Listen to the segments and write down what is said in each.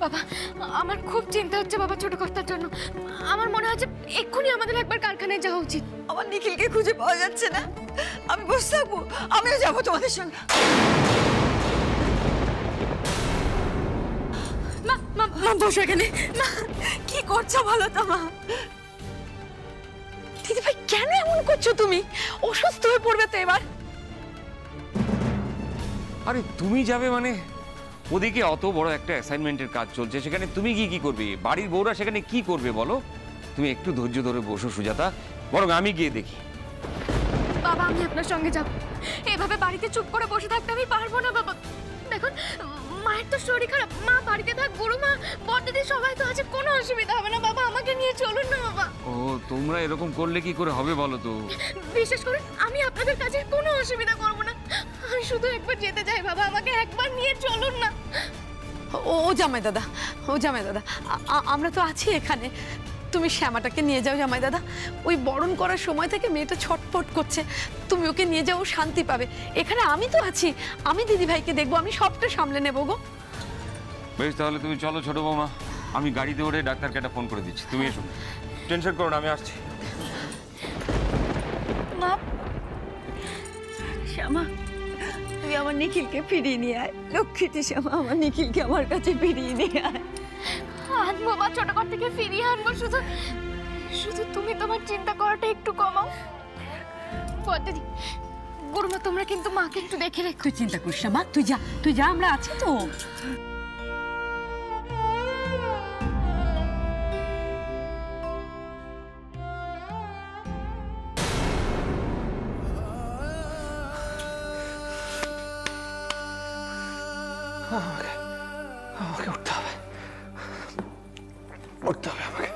বাবা আমার খুব চিন্তা হচ্ছে বাবা ছোট কর্তার জন্য। আমার মনে হচ্ছে এক্ষুনি আমাদের একবার কারখানায় যাওয়া উচিত। আমার নিখিলকে খুঁজে পাওয়া যাচ্ছে না, আমি বসে থাকবো, আমিও যাবো তোমাদের সঙ্গে। মা মা মা বসো এখানে। মা কি করছো বলো তো মা? দিদি ভাই কেন এমন করছো তুমি? অসুস্থ হয়ে পড়বে তো এবার। আরে তুমি যাবে মানে? ওদিকে অত বড় একটা অ্যাসাইনমেন্টের কাজ চলছে, সেখানে তুমি কি করবে? বাড়ির বউরা সেখানে কি করবে বলো? তুমি একটু ধৈর্য ধরে বসো সুজাতা, বরং আমি গিয়ে দেখি। বাবা আমি আপনার সঙ্গে যাব। এভাবে বাড়িতে চুপ করে বসে থাকতে আমি পারবো না বাবা। দেখুন মায়ের তো শরীর খারাপ, মা বাড়িতে থাক, গুরুমা বড়দিদি সবাই তো আছে, কোনো অসুবিধা হবে না বাবা, আমাকে নিয়ে চলুন না বাবা। ও তোমরা এরকম করলে কি করে হবে বলো তো? বিশেষ করে আমি আপনাদের কাছে কোনো অসুবিধা করবো না, আমি শুধু একবার যেতে চাই বাবা, আমাকে একবার নিয়ে চলুন না। ও জামাই দাদা, ও জামাই দাদা, আমরা তো আছি এখানে, তুমি শ্যামাটাকে নিয়ে যাও জামাই দাদা। ওই বরণ করার সময় থেকে মেয়েটা ছটফট করছে, তুমি ওকে নিয়ে যাও, শান্তি পাবে। এখানে আমি তো আছি, আমি দিদি ভাইকে দেখবো, আমি সবটা সামলে নেবো গো। বেশ তাহলে তুমি চলো ছোট বৌমা, আমি গাড়িতে ওঠে ডাক্তারকে একটা ফোন করে দিচ্ছি, তুমি এসো, টেনশন করো না, আমি আসছি। মা শ্যামা তুই আমার নিখিলকে ফিরিয়ে নিয়ে আয়, লক্ষ্মীটি শ্যামা, আমার নিখিলকে আমার কাছে ফিরিয়ে নিয়ে আয়। আনবো মা, ছোট ঘর থেকে ফিরিয়ে আনবো, শুধু শুধু তুমি তোমার চিন্তা করাটা একটু কমাও। বড়দিদি গুরুমা তোমরা কিন্তু মাকে একটু দেখে রেখো। তুই চিন্তা করিস না মা, তুই যা, আমরা আছি তো। আমাকে উঠতে হবে, আমাকে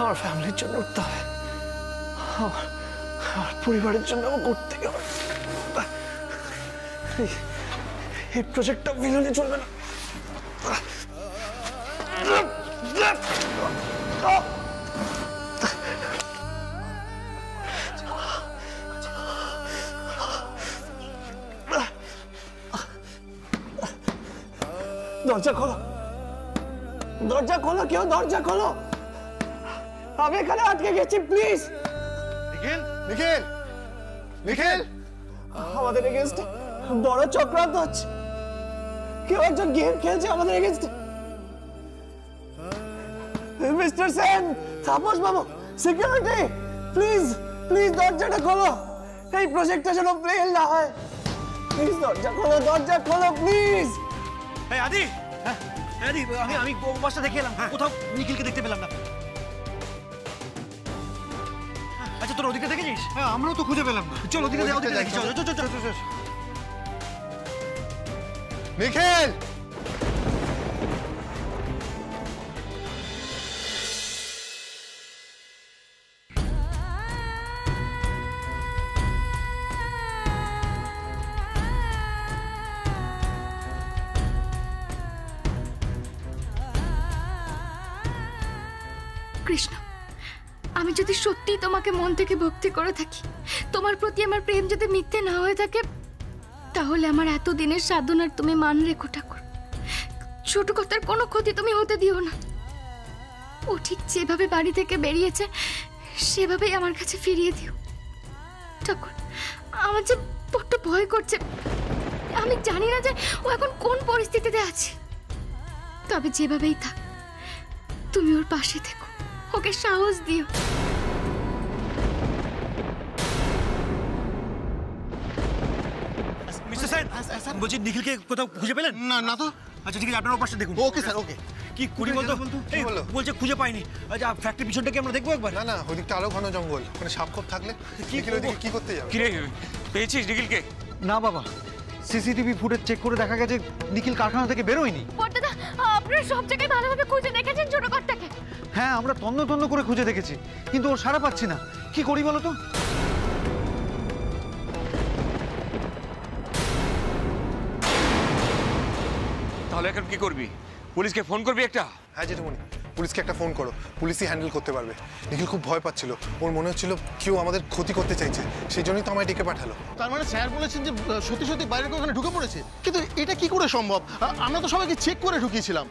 আমার ফ্যামিলির জন্য উঠতে হবে, আমার পরিবারের জন্য আমাকে উঠতেই হবে। এই প্রজেক্টটা বিলনে চলবে না। দরজা খোলো, দরজা খোলো, কেউ দরজা খোলো, আমি এখানে আটকে গেছি, প্লিজ। নিখিল, নিখিল, নিখিল, আমাদের এগেইনস্টে বড় চক্রান্ত হচ্ছে, কেউ একজন গেম খেলছে আমাদের এগেইনস্টে। Mister Sen, Tapas Babu, security, please please দরজাটা খোলো, এই প্রজেক্টটা যেন ফেল না হয়, প্লিজ দরজা খোলো, দরজা খোলো প্লিজ। এই আদি, আদি আমি বাসটা দেখে এলাম, কোথাও নিখিলকে দেখতে পেলাম না। আচ্ছা তোর ওদিকে দেখেছিস? হ্যাঁ আমরাও তো খুঁজে পেলাম না। চল ওদিকে দেখি, চল চল চল চল। নিখিল, কৃষ্ণ আমি যদি সত্যি তোমাকে মন থেকে ভক্তি করে থাকি, তোমার প্রতি আমার প্রেম যদি মিথ্যে না হয়ে থাকে, তাহলে আমার এতদিনের সাধনার তুমি মান রেখো ঠাকুর। ছোট কথার কোনো ক্ষতি তুমি হতে দিও না। ও ঠিক যেভাবে বাড়ি থেকে বেরিয়েছে সেভাবেই আমার কাছে ফিরিয়ে দিও ঠাকুর। আমার যে বড্ড ভয় করছে, আমি জানি না যে ও এখন কোন পরিস্থিতিতে আছে, তবে যেভাবেই থাক তুমি ওর পাশে থেকো, ওকে সাহস দিও। মিস্টার সেন, বলছি নিখিলকে কোথাও খুঁজে পেলেন? না না তো। আচ্ছা ঠিক আছে, আপনার পাশে দেখুন। ওকে স্যার, ওকে। কি করি বলতো? কি বললো? বলছে খুঁজে পাইনি। আচ্ছা ফ্যাক্টরি পিছনটা কি আমরা দেখবো একবার? না না, ওদিকটা আরো ঘন জঙ্গল, ওখানে সাপ খোপ থাকলে নিখিল ওদিকে কি করতে যাবে? কিরে পেয়েছিস নিখিলকে? না বাবা, সিসিটিভি ফুটেজ চেক করে দেখা গেছে নিখিল কারখানা থেকে বেরোয়নি। বড়দাদা আপনারা সব জায়গায় ভালোভাবে খুঁজে দেখেছেন ছোট কর্তাকে? হ্যাঁ আমরা তন্ন তন্ন করে খুঁজে দেখেছি, কিন্তু ওর সাড়া পাচ্ছি না। কি করি বলো তো? তাহলে এখন কি করবি? পুলিশকে ফোন করবি একটা? হ্যাঁ জেঠুমনি, পুলিশকে একটা ফোন করো, পুলিশই হ্যান্ডেল করতে পারবে। নিখিল খুব ভয় পাচ্ছিল, ওর মনে হচ্ছিল কেউ আমাদের ক্ষতি করতে চাইছে, সেই জন্যই তো আমায় ডেকে পাঠালো। তার মানে স্যার বলেছেন যে সত্যি সত্যি বাইরের ওখানে ঢুকে পড়েছে, কিন্তু এটা কি করে সম্ভব? আমরা তো সবাইকে চেক করে ঢুকিয়েছিলাম।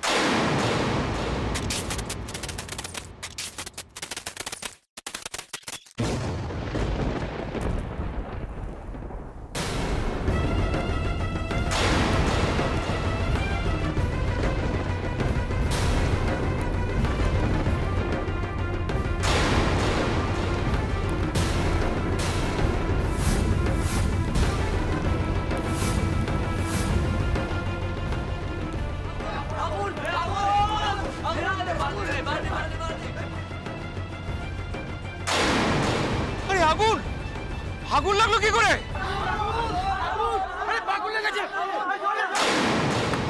আগুন লাগলো কি করে?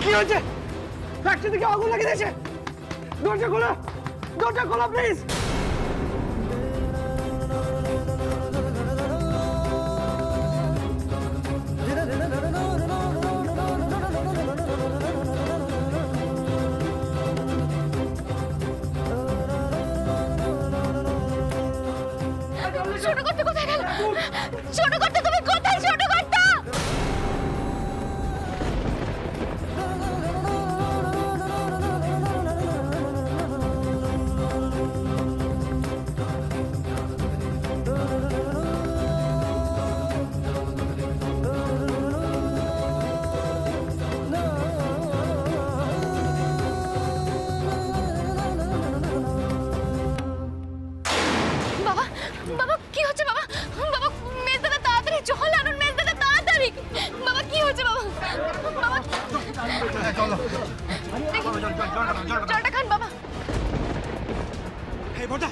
কি হয়েছে? ফ্যাক্টরি থেকে আগুন লাগিয়ে দিয়েছে। দরজা খোলো, দরজা খোলো প্লিজ। ছোট করতে কোথায় গেল? ছোট করতে তুমি কোথায়? ছোট করতে বাবা, বাবা কি হচ্ছে বাবা? বাবা মেজদাদা তাড়াতাড়ি জল আনুন, মেজদাদা তাড়াতাড়ি। বাবা কি হচ্ছে বাবা? বাবা জলটা খান বাবা। এই বড়দা,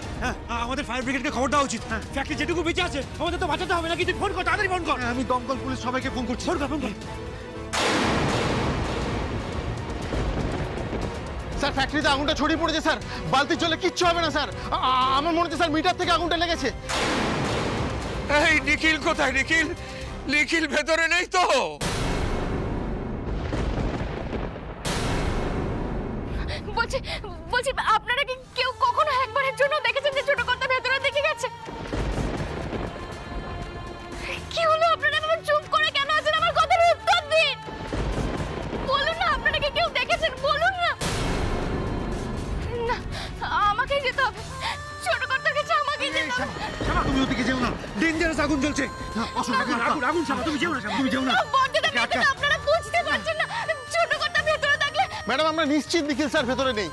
আমাদের ফায়ার ব্রিগেডকে খবর দেওয়া উচিত। ফ্যাক্টরি যেটুকু বেঁচে আছে আমাদের তো বাঁচাতে হবে নাকি? তুই ফোন কর, তাড়াতাড়ি ফোন কর। আমি দমকল পুলিশ সবাইকে ফোন করছি। ফোন কর, ফোন কর। স্যার ফ্যাক্টরিতে আগুনটা ছড়িয়ে পড়েছে স্যার। বালতি চলে কিচ্ছু হবে না স্যার। আমার মনে হচ্ছে স্যার মিটার থেকে আগুনটা লেগেছে। এই নিখিল কোথায়? নিখিল, নিখিল ভেতরে নেই তো? বলছি বলছি আপনারা কি কেউ কখনো একবারের জন্য দেখেছেন যে ছোট কর্তা ভেতরে দেখে গেছে? কি হলো আপনারা এভাবে চুপ করে কেন আছেন? আমার কথার উত্তর দিন। বলুন না, আপনারা কি কেউ দেখেছেন? বলুন না। না, আমাকেই যেতে হবে। ছোট কর্তার কাছে আমাকেই যেতে হবে। শ্যামা, তুমি ওদিকে যেও না, ডেঞ্জারাস আগুন জ্বলছে। আগুন, আগুন, শ্যামা, তুমি যেও না, শ্যামা, তুমি যেও না। বড়দাদা, মেজদাদা, আপনারা বুঝতে পারছেন না। ছোট কর্তা ভেতরে থাকলে ম্যাডাম আমরা নিশ্চিত নিখিল স্যার ভেতরে নেই।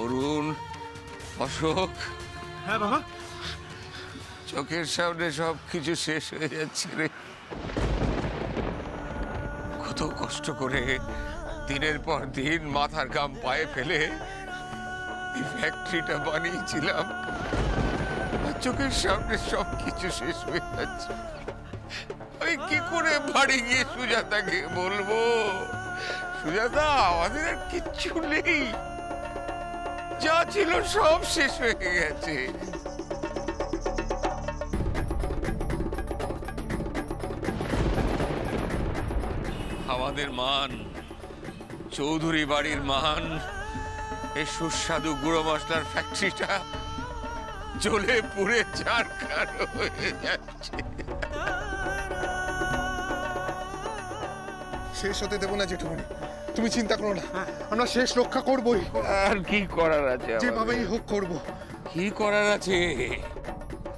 অরুণ, অশোক, হ্যাঁ বাবা, চোখের সামনে সব কিছু শেষ হয়ে যাচ্ছে রে। কত কষ্ট করে দিনের পর দিন মাথার ঘাম পায়ে ফেলে এই ফ্যাক্টরিটা বানিয়েছিলাম, আর চোখের সামনে সব কিছু শেষ হয়ে যাচ্ছে। আমি কি করে বাড়ি গিয়ে সুজাতাকে বলবো, সুজাতা আমাদের আর কিচ্ছু নেই, যা ছিল সব শেষ হয়ে গেছে। আমাদের মান, চৌধুরী বাড়ির মান, এই সুস্বাদু গুঁড়ো মশলার ফ্যাক্টরিটা জ্বলে পুড়ে ছারখার হয়ে যাচ্ছে। শেষ হতে দেবো না জেঠুমনি, তুমি চিন্তা করো না, আমরা শেষ রক্ষা করবই। আর কি করার আছে? যেভাবেই হোক করবো। কি করার আছে?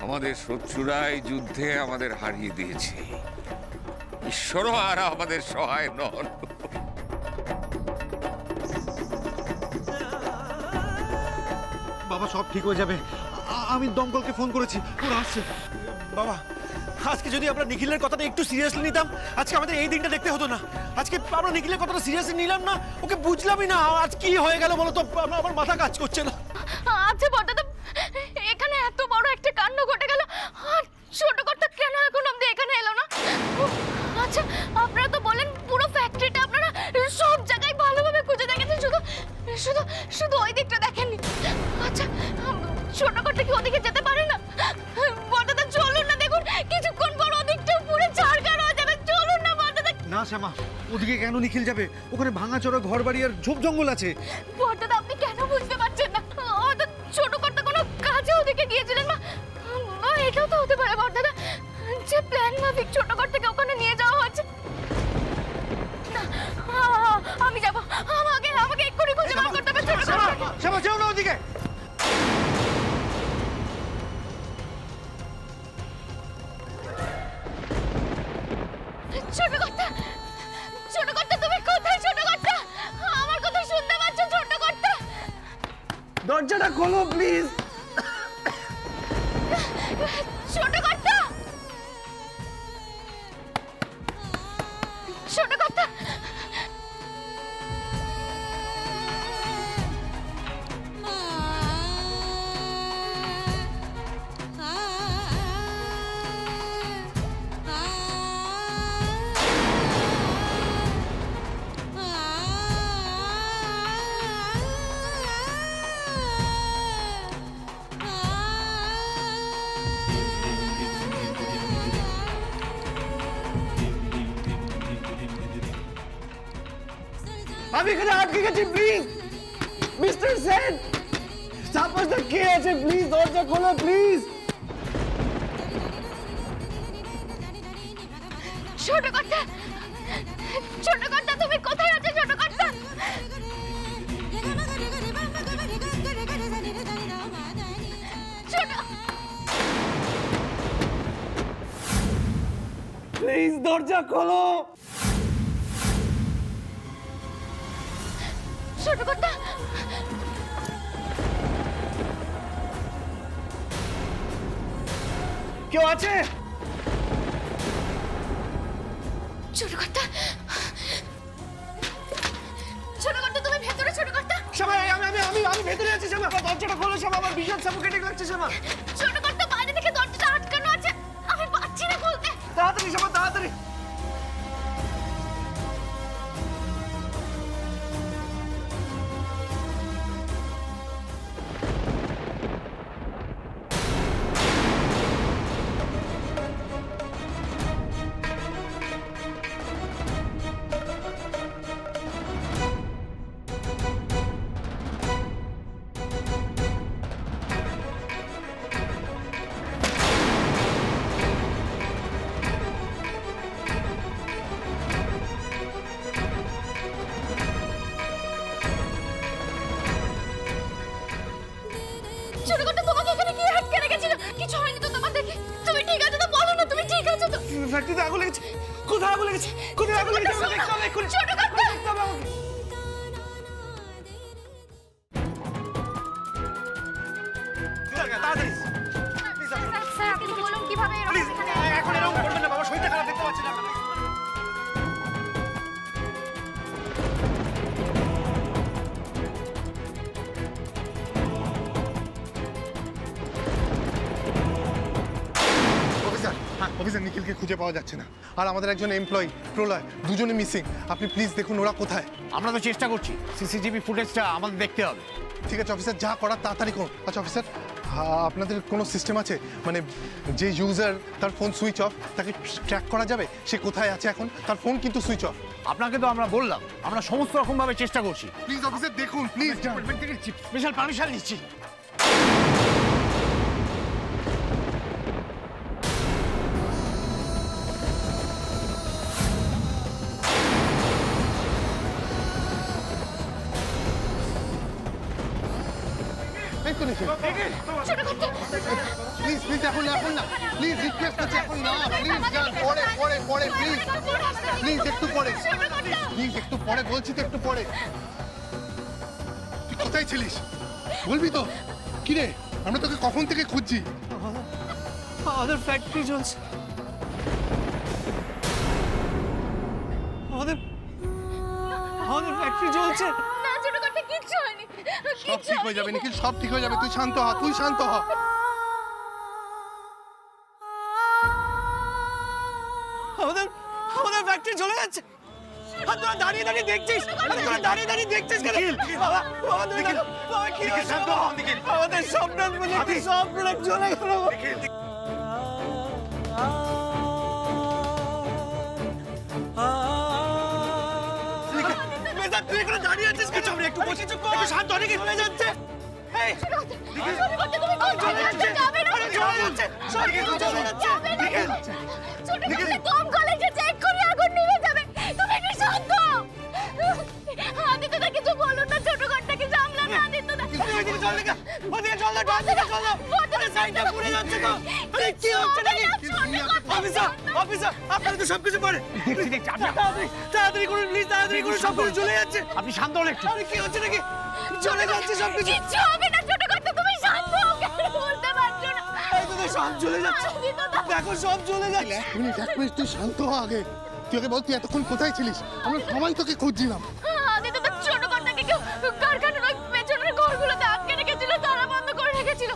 আমাদের শত্রুরাই যুদ্ধে আমাদের হারিয়ে দিয়েছে, ঈশ্বরও আর আমাদের সহায় নন। বাবা সব ঠিক হয়ে যাবে। আমি দমকলকে ফোন করেছি, ওরা আসছে। বাবা, আজকে যদি আমরা নিখিলের কথাটা একটু সিরিয়াসলি নিতাম, আজকে আমাদের এই দিনটা দেখতে হতো না। আজকে আমরা নিখিলের কথাটা সিরিয়াসলি নিলাম না, ওকে বুঝলামই না। আজ কি হয়ে গেল বলো তো? আমার মাথা কাজ করছে না। আচ্ছা বড়দাদা, এখানে এত বড় একটা কাণ্ড ঘটে গেল, আর ছোট কর্তা কেন এখন অব্দি এখানে এলো না? আচ্ছা, আপনারা তো বলেন পুরো ফ্যাক্টরিটা আপনারা সব জায়গায় ভালোভাবে খুঁজে দেখেছেন, শুধু শুধু শুধু ওই দিকটা দেখেননি। আচ্ছা, ছোট কর্তা কি ওদিকে যেতে পারে না? বড়দাদা চলুন না, দেখুন কিছুক্ষণ পর ওদিকটা পুরো ছারখার হয়ে যাবে। চলুন না বড়দাদা। না শ্যামা, ওদিকে কেন নিখিল যাবে? ওখানে ভাঙাচোরা ঘর বাড়ি আর ঝোপ জঙ্গল আছে। বড়দাদা আপনি কেন বুঝতে পারছেন না? হয়তো ছোট কর্তা কোনো কাজে ওদিকে গিয়েছিলেন, বা এটাও তো হতে পারে বড়দাদা যে প্ল্যান মাফিক ছোট কর্তাকে ওখানে নিয়ে যাওয়া হচ্ছে। না, আমি যাব। আমাকে এক্ষুনি খুঁজে বার করতে হবে ছোট কর্তাকে। শ্যামা যাও না ওদিকে। ছোট কর্তা, ছোট কর্তা তুমি কোথায়? ছোট কর্তা, আমার কথা শুনতে পাচ্ছ? ছোট কর্তা, দরজাটা খোলো প্লিজ। ছোট কর্তা, ছোট কর্তা। আমি এখানে আটকে গেছি, প্লিজ মিস্টার সেন। তাপসদা কে আছে? প্লিজ দরজা খোলো, প্লিজ। ছোট কর্তা, ছোট কর্তা, তুমি কোথায় আছো ছোট কর্তা? ছোট, প্লিজ দরজা খোলো। ছোট কর্তা, কেউ আছে? ছোট কর্তা, ছোট কর্তা, তুমি ভেতরে? ছোট কর্তা, শ্যামা, আমি ভেতরে আছি। শ্যামা, দরজাটা খোলো। শ্যামা, আমার ভীষণ সাফোকেটিং লাগছে। শ্যামা, ছোট কর্তা, বাইরে থেকে দরজাটা আটকানো আছে, আমি পাচ্ছি না খুলতে। তাড়াতাড়ি শ্যামা, তাড়াতাড়ি। ছোট কর্তা, তোমাকে এখানে কি আটকে রেখেছিল? কিছু হয়নি তো তোমার দেখে? তুমি ঠিক আছো তো? বলো না, তুমি ঠিক আছো তো? ফ্যাক্টরিতে আগুন লেগেছে। কোথায় আগুন লেগেছে? কোথায় আগুন লেগেছে? আমাকে দেখতে হবে এক্ষুনি। ছোট কর্তা, দেখতে হবে আমাকে। তাড়াতাড়ি স্যার, আপনি বলুন কিভাবে প্লিজ, এখন এরকম করবেন না বাবা, শরীরটা খারাপ, দেখতে পাচ্ছি না। অফিসার নিখিলকে খুঁজে পাওয়া যাচ্ছে না, আর আমাদের একজন এমপ্লয়ি প্রলয়, দুজনে মিসিং। আপনি প্লিজ দেখুন ওরা কোথায়। আমরা তো চেষ্টা করছি, সিসিটিভি ফুটেজটা আমাদের দেখতে হবে। ঠিক আছে অফিসার, যা করার তাড়াতাড়ি করুন। আচ্ছা অফিসার, আপনাদের কোনো সিস্টেম আছে, মানে যে ইউজার তার ফোন সুইচ অফ, তাকে ট্র্যাক করা যাবে সে কোথায় আছে এখন? তার ফোন কিন্তু সুইচ অফ। আপনাকে তো আমরা বললাম, আমরা সমস্ত রকম ভাবে চেষ্টা করছি। প্লিজ অফিসার দেখুন, প্লিজ। স্পেশাল পারমিশন নিচ্ছি। এই তো নিখিল, প্লিজ প্লিজ এখন না, প্লিজ রিকোয়েস্ট করছি এখন না, প্লিজ যান, পরে প্লিজ প্লিজ একটু পরে, প্লিজ একটু পরে বলছি তো, একটু পরে। তুই কোথায় ছিলিস বলবি তো? কিরে, আমরা তোকে কখন থেকে খুঁজছি। আমাদের ফ্যাক্টরি চলছে। আমাদের ফ্যাক্টরি চলছে। না ছোট কর্তা, কিচ্ছু হয়নি। সব ঠিক হয়ে যাবে নিখিল, সব ঠিক হয়ে যাবে, তুই শান্ত হ, তুই শান্ত হ। আমাদের ফ্যাক্টরি চলে যাচ্ছে। আর তোরা দাঁড়িয়ে দাঁড়িয়ে দেখছিস? তোরা দাঁড়িয়ে দাঁড়িয়ে দেখছিস কেন? বাবা, তুমি দেখো, বাবা কি হয়েছে? আমাদের স্বপ্ন সব প্রোডাক্ট চলে গেল। তুই এখানে দাঁড়িয়ে আছিস কেন? একটু বসে চুপ কর, একটু শান্ত হয়ে চলে যাচ্ছে। এই ছোট কর্তা, তুমি কোথায় যাচ্ছ? যাবে না? চলে যাচ্ছে, সব কিছু চলে যাচ্ছে। ছোট কর্তা, কম কলেজে চেক করে আগুন নিভে যাবে। তুমি একটু শান্ত হও। আদিত্যদা, কিছু বলুন না, ছোট কর্তাকে সামলান না। আদিত্যদা, ওইদিকে চল না, ওইদিকে চল না, ডানদিকে চল না। আরে সাইডটা পুড়ে যাচ্ছে তো। আরে কি হচ্ছে নাকি? অফিসার, আপনারা তো সবকিছু পারেন। দেখছি তাড়াতাড়ি করুন প্লিজ, তাড়াতাড়ি করুন, সবকিছু চলে যাচ্ছে। আপনি শান্ত হন একটু। আরে কি হচ্ছে নাকি? চলে যাচ্ছে সবকিছু। কিচ্ছু হবে না ছোট কর্তা, তুমি শান্ত হও। কেন বলতে পারছো না? এই তো সব চলে যাচ্ছে, দেখো সব চলে যাচ্ছে। এক মিনিট তুই শান্ত হ আগে। তুই ওকে বল তুই এতক্ষণ কোথায় ছিলিস, আমরা সবাই তোকে খুঁজছিলাম। আদিত্যদা, ছোট কর্তাকে কেউ কারখানার ওই পেছনের ঘরগুলোতে আটকে রেখেছিল, তালা বন্ধ করে রেখেছিল।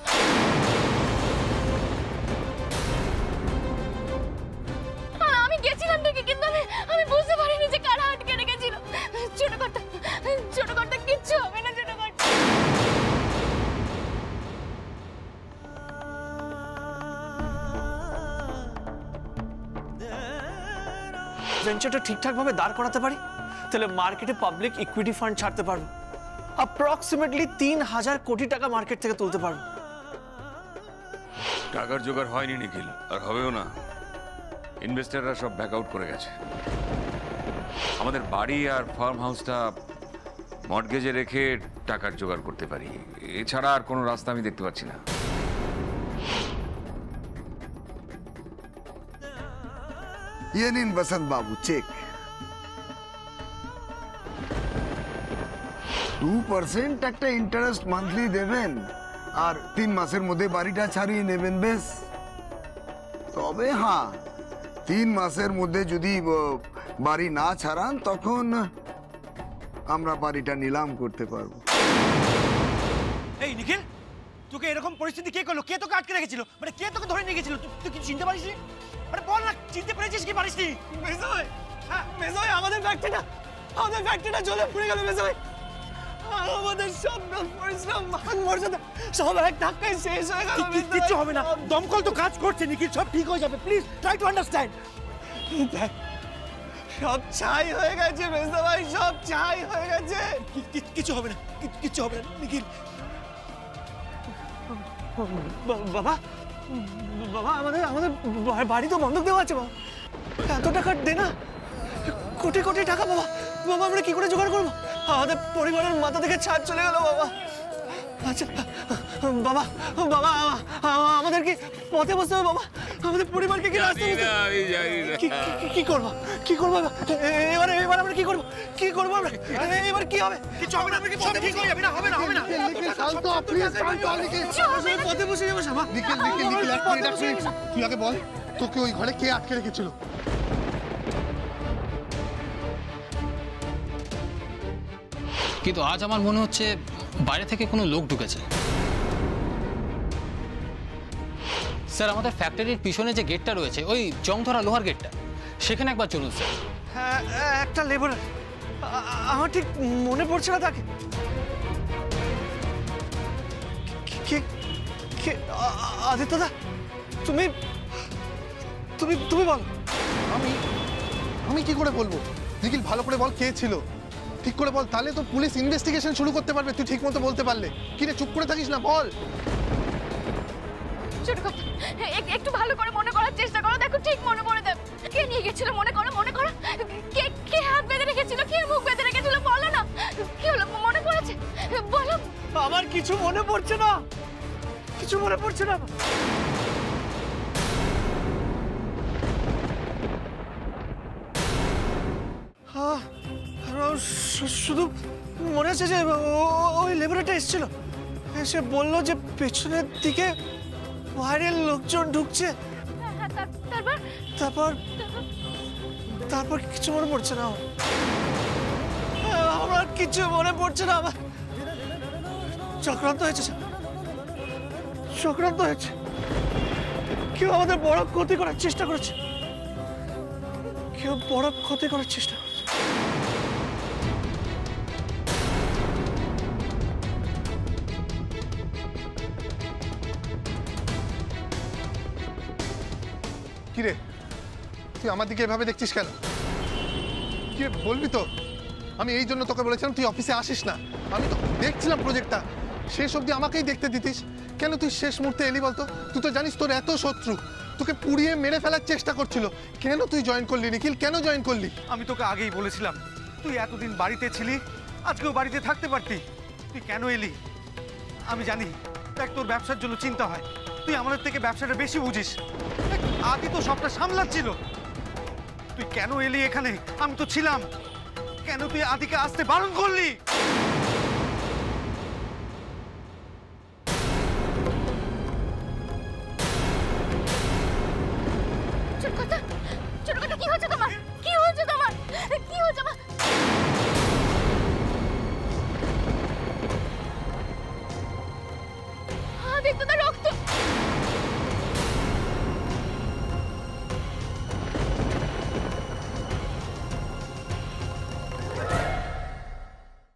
আমি গেছিলাম দেখি, কিন্তু আমি বুঝতে পারিনি যে কারা আটকে রেখেছিল। ছোট কর্তা, কিচ্ছু হবে না ছোট কর্তা। ভেঞ্চারটা ঠিকঠাক ভাবে দাঁড় করাতে পারি, তাহলে মার্কেটে পাবলিক ইকুইটি ফান্ড ছাড়তে পারবো। অ্যাপ্রক্সিমেটলি 3000 কোটি টাকা মার্কেট থেকে তুলতে পারবো। টাকার জোগাড় হয়নি নিখিল, আর হবেও না। ইনভেস্টররা সব ব্যাক আউট করে গেছে। আমাদের বাড়ি আর ফার্ম হাউসটা মর্টগেজে রেখে টাকার জোগাড় করতে পারি, এছাড়া আর কোনো রাস্তা আমি দেখতে পাচ্ছি না। ये নিন বসন্ত বাবু চেক। 2% একটা ইন্টারেস্ট মান্থলি দেবেন আর 3 মাসের মধ্যে বাড়িটা ছাড়িয়ে নেবেন। বেশ, তবে হ্যাঁ 3 মাসের মধ্যে যদি বাড়ি না ছাড়ান তখন আমরা বাড়িটা নিলাম করতে পারবো। এই নিখিল, তোকে এরকম পরিস্থিতি কে করলো? কে তোকে আটকে রেখেছিল? মানে কে তোকে ধরে নিয়ে গেছিল? তুই কি চিনতে পারিস? আরে বল না, চিনতে পেরেছিস কি পারিস? মেজয়, মেজয় আমাদের ফ্যাক্টরিটা জ্বলে পুড়ে গেল মেজয়। আমাদের সব পরিশ্রম মান মর্যাদা সব এক ধাক্কায় শেষ হয়ে গেল। কিচ্ছু হবে না, দমকল তো কাজ করছে নিখিল, সব ঠিক হয়ে যাবে। Please try to understand. সব ছাই হয়ে গেছে মেজদা ভাই, সব ছাই হয়ে গেছে। কিচ্ছু হবে না, কিচ্ছু হবে না নিখিল। বাবা, বাবা আমাদের বাড়ি তো বন্ধক দেওয়া আছে বাবা। এত টাকা দে না, কোটি কোটি টাকা বাবা। বাবা আমরা কি করে জোগাড় করবো? আমাদের পরিবারের মাথা থেকে ছাদ চলে গেল বাবা। আচ্ছা বাবা, বাবা আমাদের কি পথে বসতে হবে বাবা? আমাদের পরিবারকে কি রাস্তা কি করবো? কি করবো এবার আমরা কি করবো? কি করবো আমরা এবার? কি হবে? কিছু হবে না, সব ঠিক হয়ে যাবে। না হবে না, হবে না। পথে বসে যাবো সামা। নিখিল নিখিল নিখিল এক মিনিট তুই আগে বল, তোকে ওই ঘরে কে আটকে রেখেছিল? কিন্তু আজ আমার মনে হচ্ছে বাইরে থেকে কোনো লোক ঢুকেছে। স্যার আমাদের ফ্যাক্টরির পিছনে যে গেটটা রয়েছে, ওই জং ধরা লোহার গেটটা, সেখানে একবার চলুন স্যার। হ্যাঁ, একটা লেবার, আমার ঠিক মনে পড়ছে না তাকে। আদিত্যদা, তুমি তুমি তুমি বল। আমি কি করে বলবো? নিখিল ভালো করে বল, কে ছিল ঠিক করে বল, তাহলে তো পুলিশ ইনভেস্টিগেশন শুরু করতে পারবে। তুই ঠিক মতো বলতে পারলে কি রে? চুপ করে থাকিস না, বল। ছোট কথা, একটু ভালো করে মনে করার চেষ্টা করো, দেখো ঠিক মনে পড়ে যাবে। কে নিয়ে গেছিল মনে করো, মনে করো। কে হাত বেঁধে রেখেছিল, কে মুখ বেঁধে রেখেছিল, বলো না। কি হলো, মনে পড়েছে? বলো। আমার কিছু মনে পড়ছে না, কিছু মনে পড়ছে না। শুধু মনে আছে যে ওই লেবারটা এসেছিল, এসে বললো যে পেছনের দিকে বাইরের লোকজন ঢুকছে। তারপর তারপর কিছু মনে পড়ছে না আমার কিছু মনে পড়ছে না। আমার চক্রান্ত হয়েছে, চক্রান্ত হয়েছে। কেউ আমাদের বড় ক্ষতি করার চেষ্টা করেছে, কেউ বড় ক্ষতি করার চেষ্টা করেছে। কিরে তুই আমার দিকে এভাবে দেখছিস কেন? কি বলবি তো? আমি এই জন্য তোকে বলেছিলাম তুই অফিসে আসিস না। আমি তো দেখছিলাম প্রজেক্টটা, শেষ অবধি আমাকেই দেখতে দিতিস কেন? তুই শেষ মুহূর্তে এলি বলতো? তুই তো জানিস তোর এত শত্রু, তোকে পুড়িয়ে মেরে ফেলার চেষ্টা করছিল। কেন তুই জয়েন করলি নিখিল? কেন জয়েন করলি? আমি তোকে আগেই বলেছিলাম, তুই এতদিন বাড়িতে ছিলি, আজকেও বাড়িতে থাকতে পারতি। তুই কেন এলি আমি জানি। দেখ, তোর ব্যবসার জন্য চিন্তা হয়, তুই আমাদের থেকে ব্যবসাটা বেশি বুঝিস। আদি তো সবটা সামলাচ্ছিল, তুই কেন এলি এখানে? আমি তো ছিলাম, কেন তুই আদিকে আসতে বারণ করলি? ছোট কথা, কি হচ্ছে তোমার? কি হচ্ছে তোমার? কি হচ্ছে আমার? আদিত্যদা রক্ত